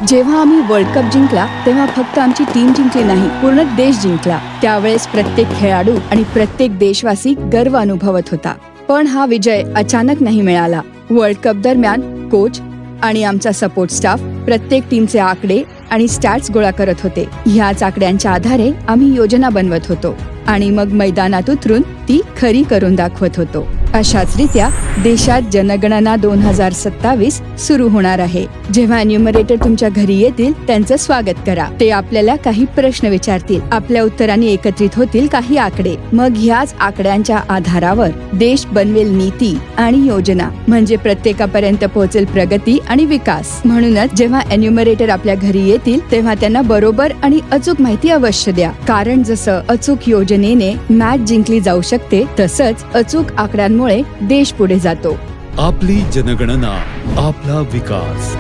जेव्हा आम्ही world cup जिंकला तेव्हा फक्त आमची टीम जिंकली नाही, पूर्ण देश जिंकला. त्यावेळेस प्रत्येक खेळाडू आणि प्रत्येक देशवासी गर्व अनुभवत होता. पण हा विजय अचानक नाही मिळाला. वर्ल्ड कप दरम्यान कोच आणि आमचा सपोर्ट स्टाफ प्रत्येक टीमचे आकडे आणि स्टॅट्स गोळा करत होते. ह्याच आकड्यांच्या आधारे आम्ही योजना बनवत होतो आणि मग मैदानात उतरून ती खरी करून दाखवत होतो. अशाच रीत्या देशात जनगणना 2027 सुरू होणार आहे. जेव्हा एन्युमरेटर तुमच्या घरी येतील त्यांचं स्वागत करा. ते आपल्याला काही प्रश्न विचारतील. आपल्या उत्तरांनी एकत्रित होतील काही आकडे. मग ह्याच आकड्यांच्या आधारावर देश बनवेल नीती आणि योजना, म्हणजे प्रत्येकापर्यंत पोहोचेल प्रगती आणि विकास. म्हणूनच जेव्हा एन्युमरेटर आपल्या घरी येतील तेव्हा त्यांना बरोबर आणि अचूक माहिती अवश्य द्या. कारण जसं अचूक योजनेने मॅच जिंकली जाऊ शकते, तसंच अचूक आकड्यांमुळे देश पुढे जातो. आपली जनगणना, आपला विकास.